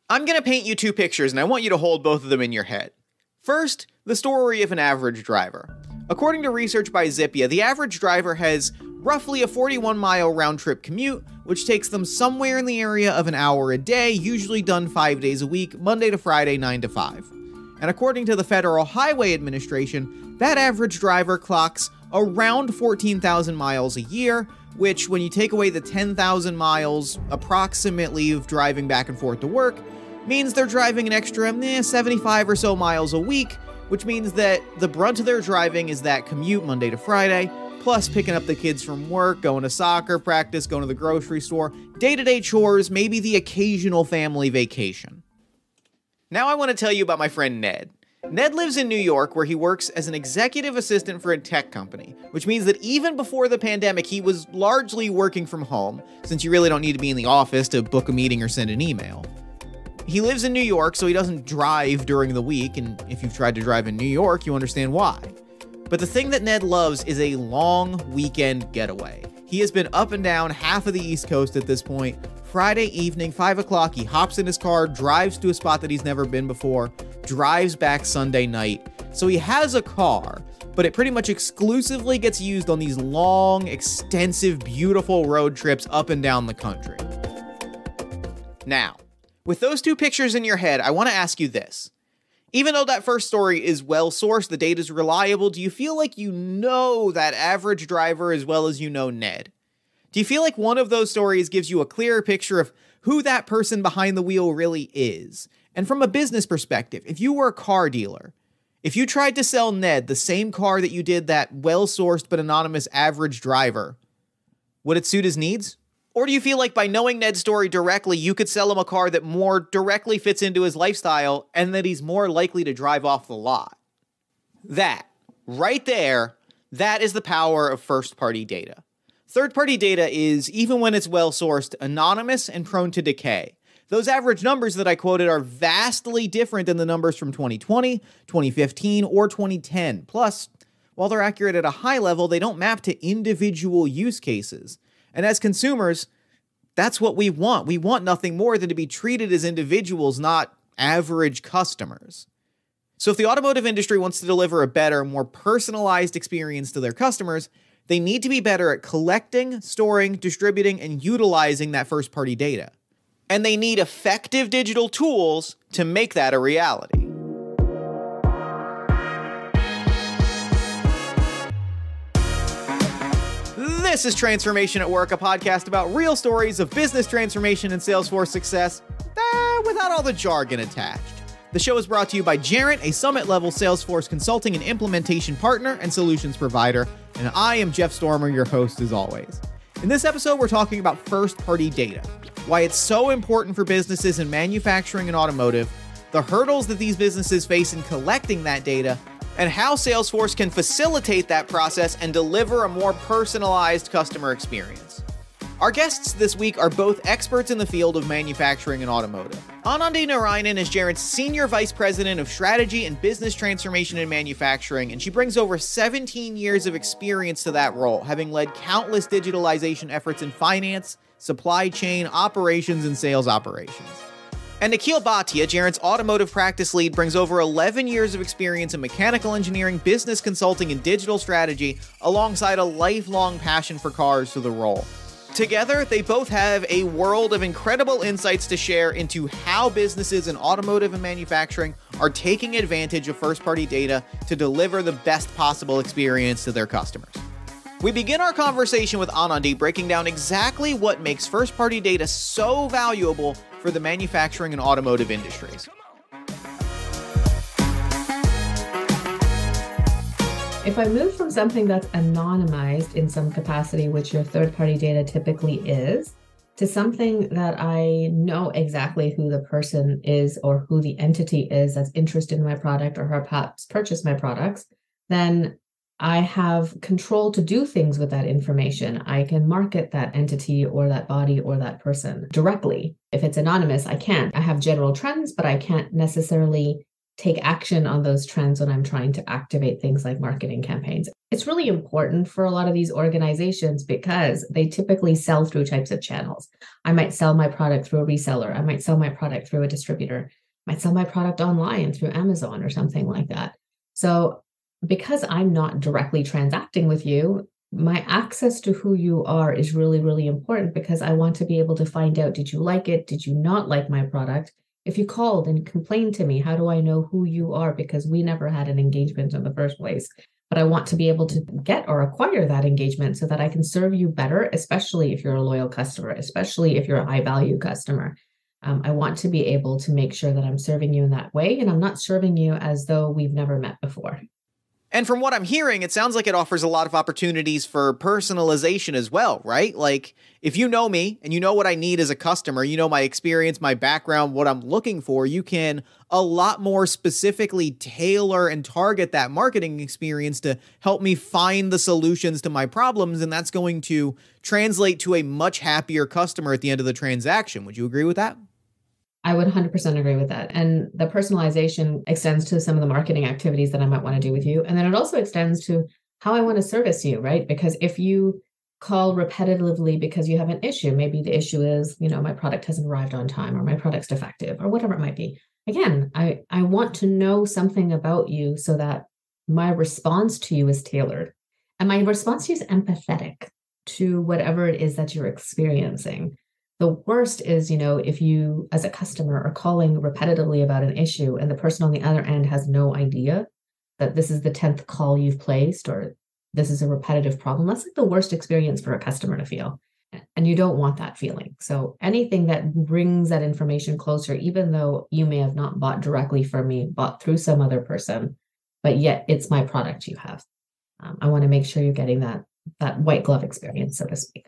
I'm going to paint you two pictures, and I want you to hold both of them in your head. First, the story of an average driver. According to research by Zippia, the average driver has roughly a 41-mile round-trip commute, which takes them somewhere in the area of an hour a day, usually done 5 days a week, Monday to Friday, 9 to 5. And according to the Federal Highway Administration, that average driver clocks around 14,000 miles a year, which, when you take away the 10,000 miles approximately of driving back and forth to work, means they're driving an extra 75 or so miles a week, which means that the brunt of their driving is that commute Monday to Friday, plus picking up the kids from work, going to soccer practice, going to the grocery store, day-to-day chores, maybe the occasional family vacation. Now I want to tell you about my friend Ned. Ned lives in New York, where he works as an executive assistant for a tech company, which means that even before the pandemic, he was largely working from home, since you really don't need to be in the office to book a meeting or send an email. He lives in New York, so he doesn't drive during the week, and if you've tried to drive in New York, you understand why. But the thing that Ned loves is a long weekend getaway. He has been up and down half of the East Coast at this point. Friday evening, 5 o'clock, he hops in his car, drives to a spot that he's never been before, drives back Sunday night. So he has a car, but it pretty much exclusively gets used on these long, extensive, beautiful road trips up and down the country. Now, with those two pictures in your head, I want to ask you this. Even though that first story is well-sourced, the data is reliable, do you feel like you know that average driver as well as you know Ned? Do you feel like one of those stories gives you a clearer picture of who that person behind the wheel really is? And from a business perspective, if you were a car dealer, if you tried to sell Ned the same car that you did that well-sourced but anonymous average driver, would it suit his needs? Or do you feel like by knowing Ned's story directly, you could sell him a car that more directly fits into his lifestyle and that he's more likely to drive off the lot? That, right there, that is the power of first-party data. Third-party data is, even when it's well-sourced, anonymous and prone to decay. Those average numbers that I quoted are vastly different than the numbers from 2020, 2015, or 2010. Plus, while they're accurate at a high level, they don't map to individual use cases. And as consumers, that's what we want. We want nothing more than to be treated as individuals, not average customers. So if the automotive industry wants to deliver a better, more personalized experience to their customers, they need to be better at collecting, storing, distributing, and utilizing that first-party data. And they need effective digital tools to make that a reality. This is Transformation at Work, a podcast about real stories of business transformation and Salesforce success, without all the jargon attached. The show is brought to you by Jarrett, a summit-level Salesforce consulting and implementation partner and solutions provider, and I am Jeff Stormer, your host as always. In this episode, we're talking about first-party data, why it's so important for businesses in manufacturing and automotive, the hurdles that these businesses face in collecting that data, and how Salesforce can facilitate that process and deliver a more personalized customer experience. Our guests this week are both experts in the field of manufacturing and automotive. Anandi Narayanan is Jarrett's Senior Vice President of Strategy and Business Transformation in Manufacturing, and she brings over 17 years of experience to that role, having led countless digitalization efforts in finance, supply chain, operations, and sales operations. And Nikhil Bhatia, Jarrett's automotive practice lead, brings over 11 years of experience in mechanical engineering, business consulting, and digital strategy, alongside a lifelong passion for cars to the role. Together, they both have a world of incredible insights to share into how businesses in automotive and manufacturing are taking advantage of first-party data to deliver the best possible experience to their customers. We begin our conversation with Anandi breaking down exactly what makes first-party data so valuable for the manufacturing and automotive industries. If I move from something that's anonymized in some capacity, which your third-party data typically is, to something that I know exactly who the person is or who the entity is that's interested in my product or perhaps purchased my products, then I have control to do things with that information. I can market that entity or that body or that person directly. If it's anonymous, I can't. I have general trends, but I can't necessarily take action on those trends when I'm trying to activate things like marketing campaigns. It's really important for a lot of these organizations because they typically sell through types of channels. I might sell my product through a reseller. I might sell my product through a distributor. I might sell my product online through Amazon or something like that. So because I'm not directly transacting with you, my access to who you are is really, really important because I want to be able to find out, did you like it? Did you not like my product? If you called and complained to me, how do I know who you are? Because we never had an engagement in the first place. But I want to be able to get or acquire that engagement so that I can serve you better, especially if you're a loyal customer, especially if you're a high value customer. I want to be able to make sure that I'm serving you in that way and I'm not serving you as though we've never met before. And from what I'm hearing, it sounds like it offers a lot of opportunities for personalization as well, right? Like, if you know me and you know what I need as a customer, you know my experience, my background, what I'm looking for, you can a lot more specifically tailor and target that marketing experience to help me find the solutions to my problems, and that's going to translate to a much happier customer at the end of the transaction. Would you agree with that? I would 100% agree with that. And the personalization extends to some of the marketing activities that I might want to do with you. And then it also extends to how I want to service you, right? Because if you call repetitively because you have an issue, maybe the issue is, my product hasn't arrived on time or my product's defective or whatever it might be. Again, I want to know something about you so that my response to you is tailored. And my response to you is empathetic to whatever it is that you're experiencing. The worst is, if you as a customer are calling repetitively about an issue and the person on the other end has no idea that this is the 10th call you've placed or this is a repetitive problem. That's like the worst experience for a customer to feel. And you don't want that feeling. So anything that brings that information closer, even though you may have not bought directly from me, bought through some other person, but yet it's my product you have. I want to make sure you're getting that white glove experience, so to speak.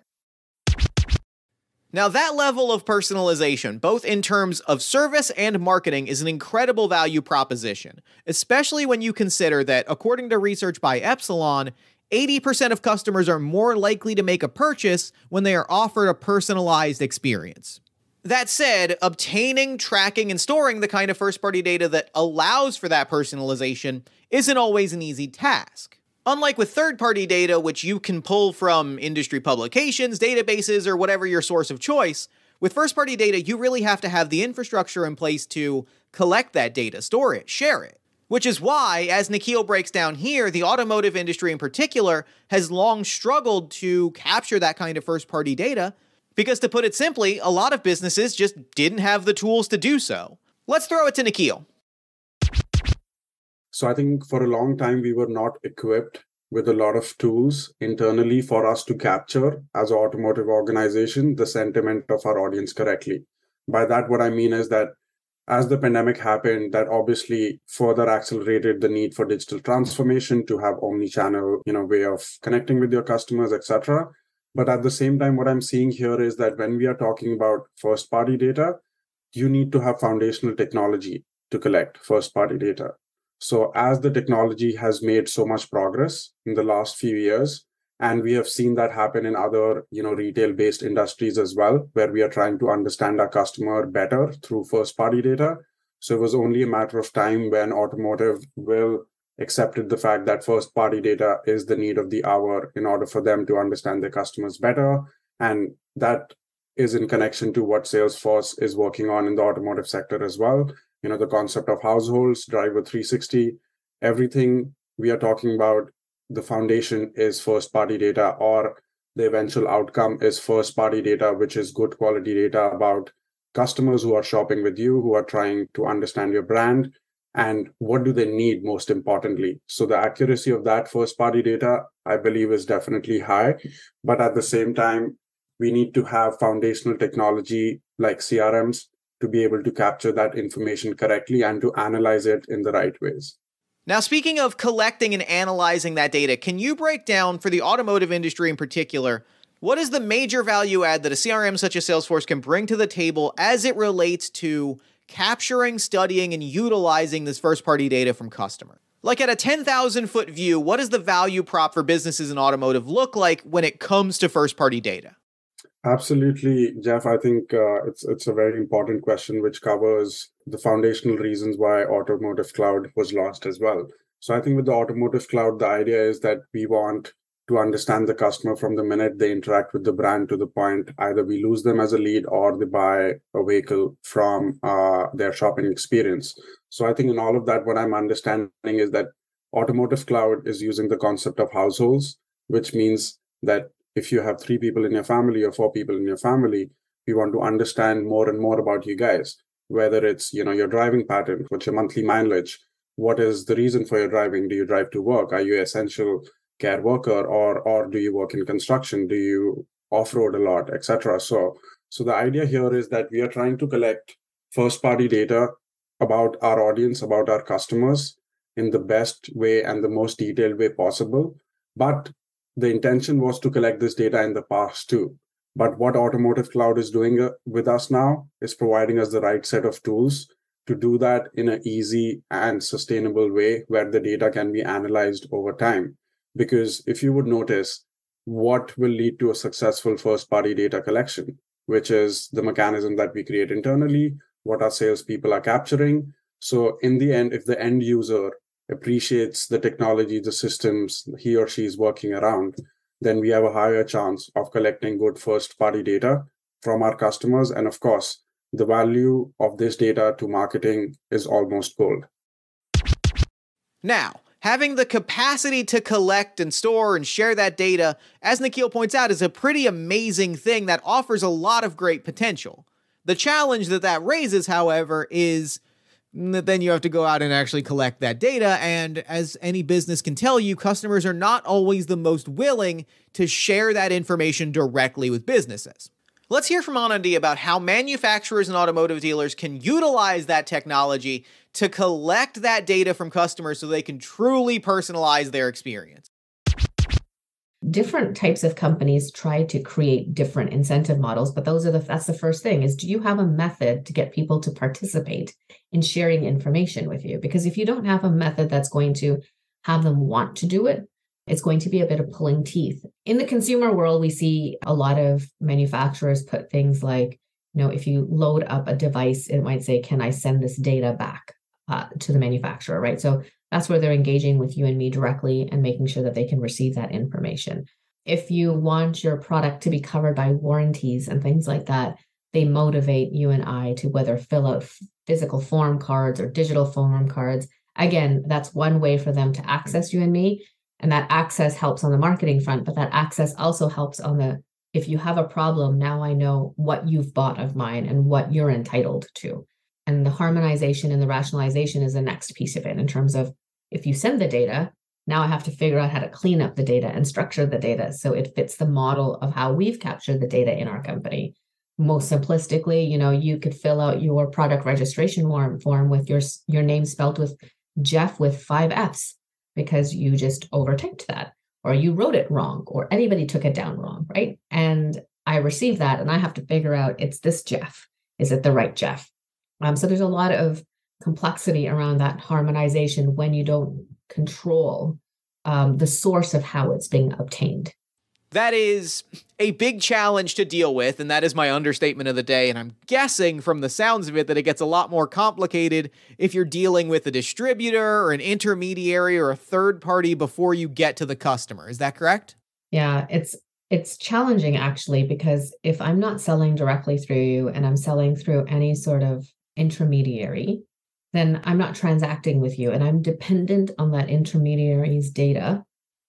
Now, that level of personalization, both in terms of service and marketing, is an incredible value proposition, especially when you consider that, according to research by Epsilon, 80% of customers are more likely to make a purchase when they are offered a personalized experience. That said, obtaining, tracking, and storing the kind of first-party data that allows for that personalization isn't always an easy task. Unlike with third-party data, which you can pull from industry publications, databases, or whatever your source of choice, with first-party data, you really have to have the infrastructure in place to collect that data, store it, share it. Which is why, as Nikhil breaks down here, the automotive industry in particular has long struggled to capture that kind of first-party data, because to put it simply, a lot of businesses just didn't have the tools to do so. Let's throw it to Nikhil. So I think for a long time, we were not equipped with a lot of tools internally for us to capture, as an automotive organization, the sentiment of our audience correctly. By that, what I mean is that as the pandemic happened, that obviously further accelerated the need for digital transformation to have omni-channel, way of connecting with your customers, etc. But at the same time, what I'm seeing here is that when we are talking about first-party data, you need to have foundational technology to collect first-party data. So as the technology has made so much progress in the last few years, and we have seen that happen in other, retail-based industries as well, where we are trying to understand our customer better through first-party data. So it was only a matter of time when automotive will accepted the fact that first-party data is the need of the hour in order for them to understand their customers better. And that is in connection to what Salesforce is working on in the automotive sector as well. The concept of households, Driver 360, everything we are talking about, the foundation is first-party data, or the eventual outcome is first-party data, which is good quality data about customers who are shopping with you, who are trying to understand your brand, and what do they need most importantly. So the accuracy of that first-party data, I believe, is definitely high. But at the same time, we need to have foundational technology like CRMs to be able to capture that information correctly and to analyze it in the right ways. Now, speaking of collecting and analyzing that data, can you break down, for the automotive industry in particular, what is the major value add that a CRM such as Salesforce can bring to the table as it relates to capturing, studying, and utilizing this first-party data from customers? Like at a 10,000-foot view, what does the value prop for businesses in automotive look like when it comes to first-party data? Absolutely, Jeff. I think it's a very important question, which covers the foundational reasons why Automotive Cloud was launched as well. So I think with the Automotive Cloud, the idea is that we want to understand the customer from the minute they interact with the brand to the point either we lose them as a lead or they buy a vehicle from their shopping experience. So I think in all of that, what I'm understanding is that Automotive Cloud is using the concept of households, which means that if you have 3 people in your family or 4 people in your family, we want to understand more and more about you guys, whether it's, your driving pattern, what's your monthly mileage, what is the reason for your driving? Do you drive to work? Are you an essential care worker, or do you work in construction? Do you off-road a lot, etc.? So the idea here is that we are trying to collect first-party data about our audience, about our customers in the best way and the most detailed way possible. But the intention was to collect this data in the past too. But what Automotive Cloud is doing with us now is providing us the right set of tools to do that in an easy and sustainable way where the data can be analyzed over time. Because if you would notice, what will lead to a successful first-party data collection, which is the mechanism that we create internally, what our salespeople are capturing. So in the end, if the end user appreciates the technology, the systems he or she is working around, then we have a higher chance of collecting good first-party data from our customers. And of course, the value of this data to marketing is almost gold. Now, having the capacity to collect and store and share that data, as Nikhil points out, is a pretty amazing thing that offers a lot of great potential. The challenge that raises, however, is that then you have to go out and actually collect that data, and as any business can tell you, customers are not always the most willing to share that information directly with businesses. Let's hear from Anandi about how manufacturers and automotive dealers can utilize that technology to collect that data from customers so they can truly personalize their experience. Different types of companies try to create different incentive models, but that's the first thing is, do you have a method to get people to participate in sharing information with you? Because if you don't have a method that's going to have them want to do it, it's going to be a bit of pulling teeth. In the consumer world, we see a lot of manufacturers put things like, if you load up a device, it might say, can I send this data back to the manufacturer, right? So that's where they're engaging with you and me directly and making sure that they can receive that information. If you want your product to be covered by warranties and things like that, they motivate you and I to whether fill out physical form cards or digital form cards. Again, that's one way for them to access you and me. And that access helps on the marketing front, but that access also helps on if you have a problem, now I know what you've bought of mine and what you're entitled to. And the harmonization and the rationalization is the next piece of it in terms of, if you send the data, now I have to figure out how to clean up the data and structure the data so it fits the model of how we've captured the data in our company. Most simplistically, you could fill out your product registration form with your name spelled with Jeff with 5 Fs because you just overtyped that, or you wrote it wrong, or anybody took it down wrong, right? And I receive that and I have to figure out, it's this Jeff. Is it the right Jeff? So there's a lot of complexity around that harmonization when you don't control the source of how it's being obtained. That is a big challenge to deal with, and that is my understatement of the day. And I'm guessing from the sounds of it that it gets a lot more complicated if you're dealing with a distributor or an intermediary or a third party before you get to the customer. Is that correct? Yeah, it's challenging actually, because if I'm not selling directly through you and I'm selling through any sort of intermediary, then I'm not transacting with you and I'm dependent on that intermediary's data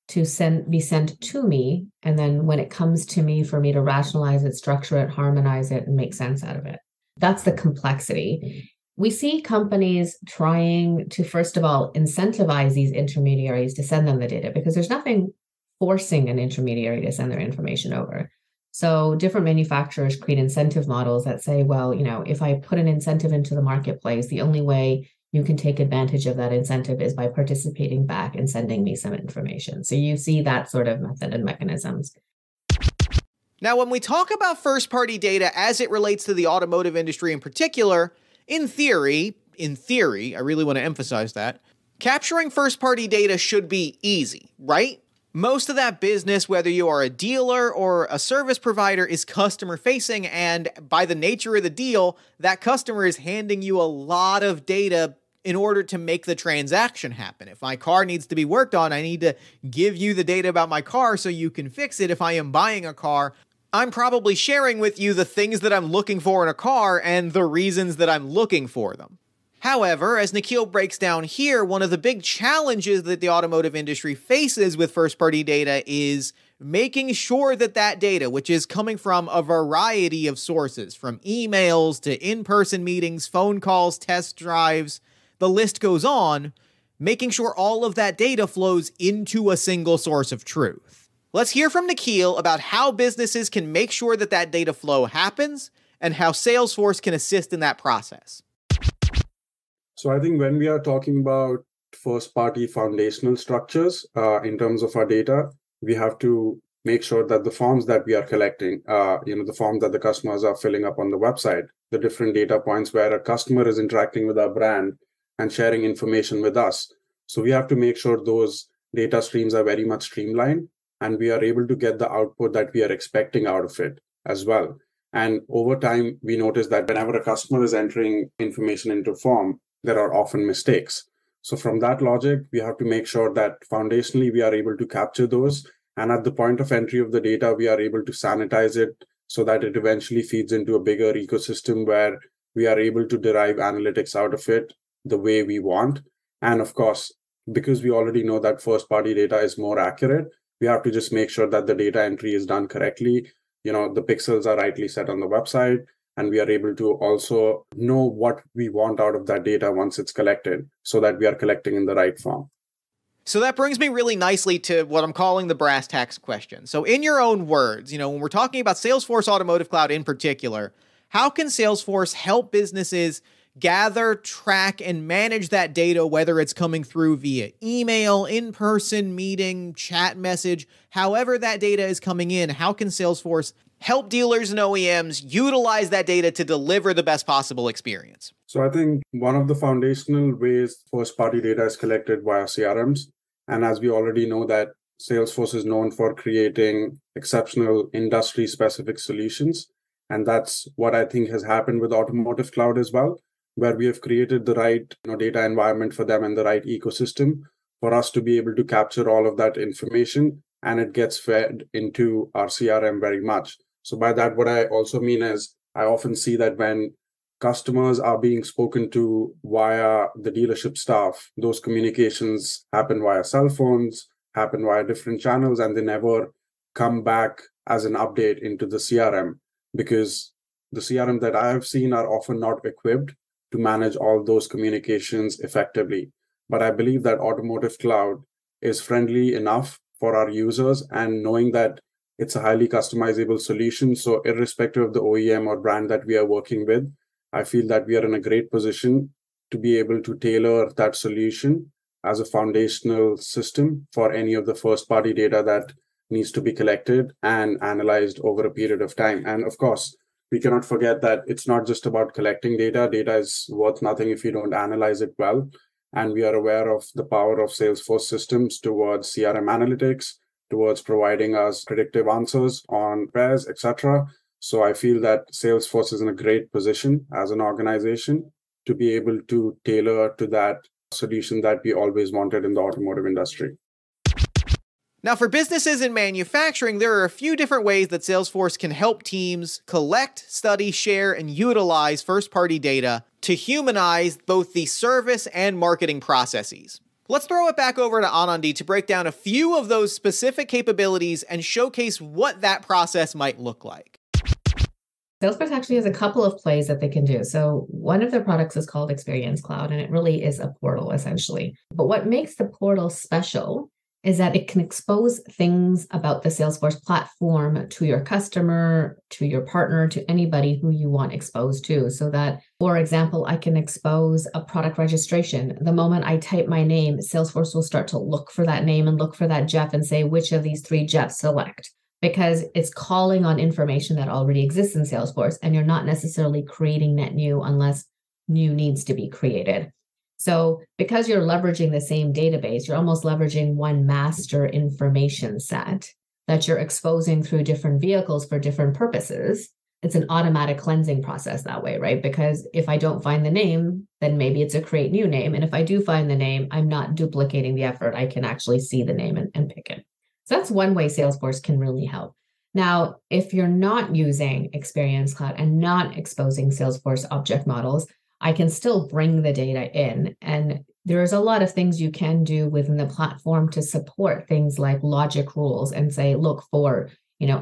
to be sent to me. And then when it comes to me, for me to rationalize it, structure it, harmonize it, and make sense out of it. That's the complexity. We see companies trying to, first of all, incentivize these intermediaries to send them the data, because there's nothing forcing an intermediary to send their information over. So different manufacturers create incentive models that say, well, if I put an incentive into the marketplace, the only way you can take advantage of that incentive is by participating back and sending me some information. So you see that sort of method and mechanisms. Now, when we talk about first-party data as it relates to the automotive industry in particular, in theory, I really want to emphasize that, capturing first-party data should be easy, right? Most of that business, whether you are a dealer or a service provider, is customer facing. And by the nature of the deal, that customer is handing you a lot of data in order to make the transaction happen. If my car needs to be worked on, I need to give you the data about my car so you can fix it. If I am buying a car, I'm probably sharing with you the things that I'm looking for in a car and the reasons that I'm looking for them. However, as Nikhil breaks down here, one of the big challenges that the automotive industry faces with first-party data is making sure that that data, which is coming from a variety of sources, from emails to in-person meetings, phone calls, test drives, the list goes on, making sure all of that data flows into a single source of truth. Let's hear from Nikhil about how businesses can make sure that that data flow happens and how Salesforce can assist in that process. So I think when we are talking about first-party foundational structures in terms of our data, we have to make sure that the forms that we are collecting, the forms that the customers are filling up on the website, the different data points where a customer is interacting with our brand and sharing information with us. So we have to make sure those data streams are very much streamlined and we are able to get the output that we are expecting out of it as well. And over time, we notice that whenever a customer is entering information into form, there are often mistakes. So from that logic, we have to make sure that foundationally we are able to capture those. And at the point of entry of the data, we are able to sanitize it so that it eventually feeds into a bigger ecosystem where we are able to derive analytics out of it the way we want. And of course, because we already know that first-party data is more accurate, we have to just make sure that the data entry is done correctly. The pixels are rightly set on the website. And we are able to also know what we want out of that data once it's collected so that we are collecting in the right form. So that brings me really nicely to what I'm calling the brass tacks question. So in your own words, when we're talking about Salesforce Automotive Cloud in particular, how can Salesforce help businesses gather, track, and manage that data, whether it's coming through via email, in-person meeting, chat message, however that data is coming in? How can Salesforce help dealers and OEMs utilize that data to deliver the best possible experience? So I think one of the foundational ways first-party data is collected via CRMs. And as we already know that Salesforce is known for creating exceptional industry-specific solutions. And that's what I think has happened with Automotive Cloud as well, where we have created the right data environment for them and the right ecosystem for us to be able to capture all of that information, and it gets fed into our CRM very much. So by that, what I also mean is I often see that when customers are being spoken to via the dealership staff, those communications happen via cell phones, happen via different channels, and they never come back as an update into the CRM because the CRM that I have seen are often not equipped to manage all those communications effectively. But I believe that Automotive Cloud is friendly enough for our users, and knowing that it's a highly customizable solution. So irrespective of the OEM or brand that we are working with, I feel that we are in a great position to be able to tailor that solution as a foundational system for any of the first-party data that needs to be collected and analyzed over a period of time. And of course, we cannot forget that it's not just about collecting data. Data is worth nothing if you don't analyze it well. And we are aware of the power of Salesforce systems towards CRM analytics, towards providing us predictive answers on pairs, etc. So I feel that Salesforce is in a great position as an organization to be able to tailor to that solution that we always wanted in the automotive industry. Now, for businesses in manufacturing, there are a few different ways that Salesforce can help teams collect, study, share, and utilize first-party data to humanize both the service and marketing processes. Let's throw it back over to Anandi to break down a few of those specific capabilities and showcase what that process might look like. Salesforce actually has a couple of plays that they can do. So one of their products is called Experience Cloud, and it really is a portal, essentially. But what makes the portal special is that it can expose things about the Salesforce platform to your customer, to your partner, to anybody who you want exposed to. So that, for example, I can expose a product registration. The moment I type my name, Salesforce will start to look for that name and look for that Jeff and say, which of these three Jeffs select? Because it's calling on information that already exists in Salesforce, and you're not necessarily creating net new unless new needs to be created. So because you're leveraging the same database, you're almost leveraging one master information set that you're exposing through different vehicles for different purposes. It's an automatic cleansing process that way, right? Because if I don't find the name, then maybe it's a create new name. And if I do find the name, I'm not duplicating the effort. I can actually see the name and pick it. So that's one way Salesforce can really help. Now, if you're not using Experience Cloud and not exposing Salesforce object models, I can still bring the data in. And there's a lot of things you can do within the platform to support things like logic rules and say, look for,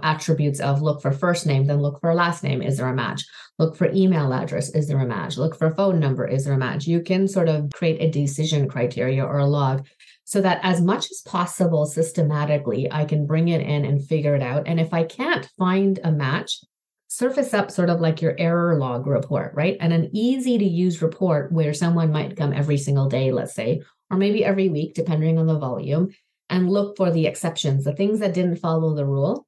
attributes of look for first name, then look for last name. Is there a match? Look for email address. Is there a match? Look for phone number. Is there a match? You can sort of create a decision criteria or a log so that as much as possible systematically, I can bring it in and figure it out. And if I can't find a match, surface up sort of like your error log report, right? And an easy to use report where someone might come every single day, let's say, or maybe every week, depending on the volume, and look for the exceptions, the things that didn't follow the rule.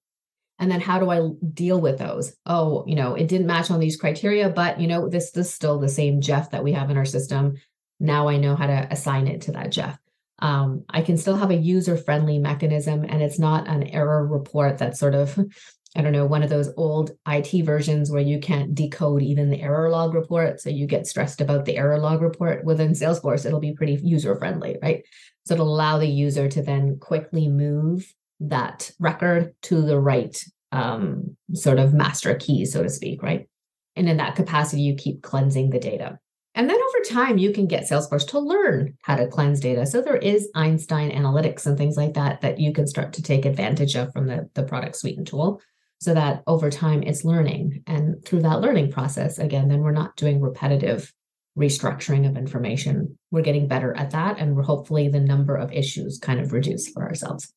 And then how do I deal with those? Oh, it didn't match on these criteria, but this is still the same Jeff that we have in our system. Now I know how to assign it to that Jeff. I can still have a user-friendly mechanism, and it's not an error report that's sort of, one of those old IT versions where you can't decode even the error log report. So you get stressed about the error log report. Within Salesforce, it'll be pretty user-friendly, right? So it'll allow the user to then quickly move that record to the right sort of master key, so to speak, right? And in that capacity, you keep cleansing the data. And then over time, you can get Salesforce to learn how to cleanse data. So there is Einstein Analytics and things like that you can start to take advantage of from the product suite and tool, so that over time it's learning. And through that learning process, again, then we're not doing repetitive restructuring of information. We're getting better at that. And we're hopefully the number of issues kind of reduced for ourselves.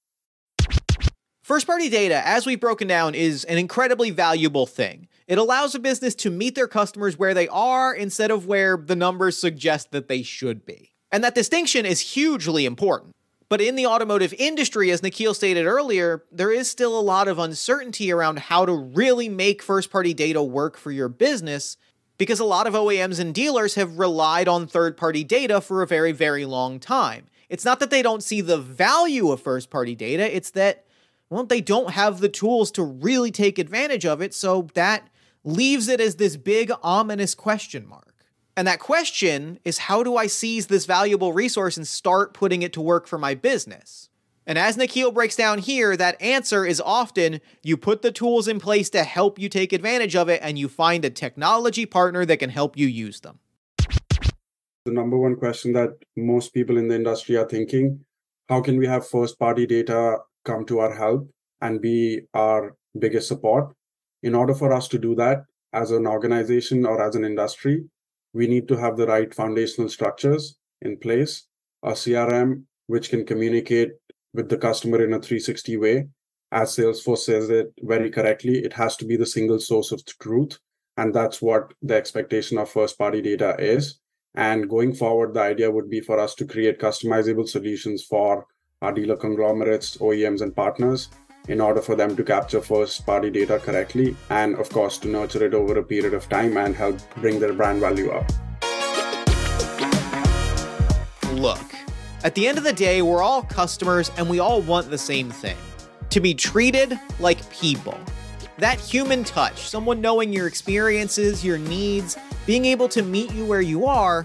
First-party data, as we've broken down, is an incredibly valuable thing. It allows a business to meet their customers where they are instead of where the numbers suggest that they should be. And that distinction is hugely important. But in the automotive industry, as Nikhil stated earlier, there is still a lot of uncertainty around how to really make first-party data work for your business, because a lot of OEMs and dealers have relied on third-party data for a very, very long time. It's not that they don't see the value of first-party data, it's that they don't have the tools to really take advantage of it, so that leaves it as this big, ominous question mark. And that question is, how do I seize this valuable resource and start putting it to work for my business? And as Nikhil breaks down here, that answer is often you put the tools in place to help you take advantage of it, and you find a technology partner that can help you use them. The number one question that most people in the industry are thinking, how can we have first-party data come to our help and be our biggest support? In order for us to do that as an organization or as an industry, we need to have the right foundational structures in place, a CRM which can communicate with the customer in a 360 way. As Salesforce says it very correctly, it has to be the single source of truth. And that's what the expectation of first-party data is. And going forward, the idea would be for us to create customizable solutions for our dealer conglomerates, OEMs, and partners in order for them to capture first-party data correctly, and of course to nurture it over a period of time and help bring their brand value up. Look, at the end of the day, we're all customers and we all want the same thing: to be treated like people. That human touch, someone knowing your experiences, your needs, being able to meet you where you are,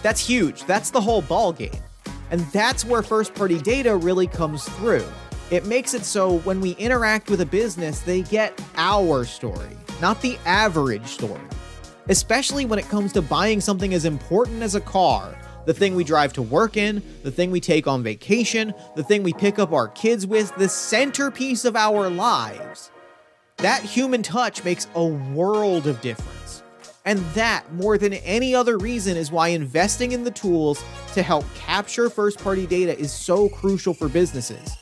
that's huge. That's the whole ballgame. And that's where first-party data really comes through. It makes it so when we interact with a business, they get our story, not the average story. Especially when it comes to buying something as important as a car, the thing we drive to work in, the thing we take on vacation, the thing we pick up our kids with, the centerpiece of our lives. That human touch makes a world of difference. And that, more than any other reason, is why investing in the tools to help capture first-party data is so crucial for businesses.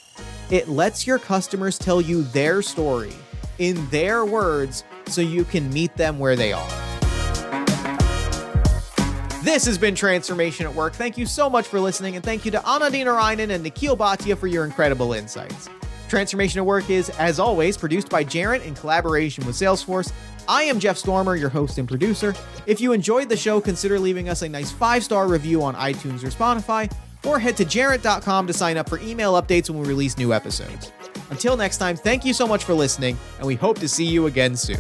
It lets your customers tell you their story in their words so you can meet them where they are. This has been Transformation at Work. Thank you so much for listening, and thank you to Anandi Narayanan and Nikhil Bhatia for your incredible insights. Transformation at Work is, as always, produced by Jarrett in collaboration with Salesforce. I am Jeff Stormer, your host and producer. If you enjoyed the show, consider leaving us a nice 5-star review on iTunes or Spotify, or head to jarrett.com to sign up for email updates when we release new episodes. Until next time, thank you so much for listening, and we hope to see you again soon.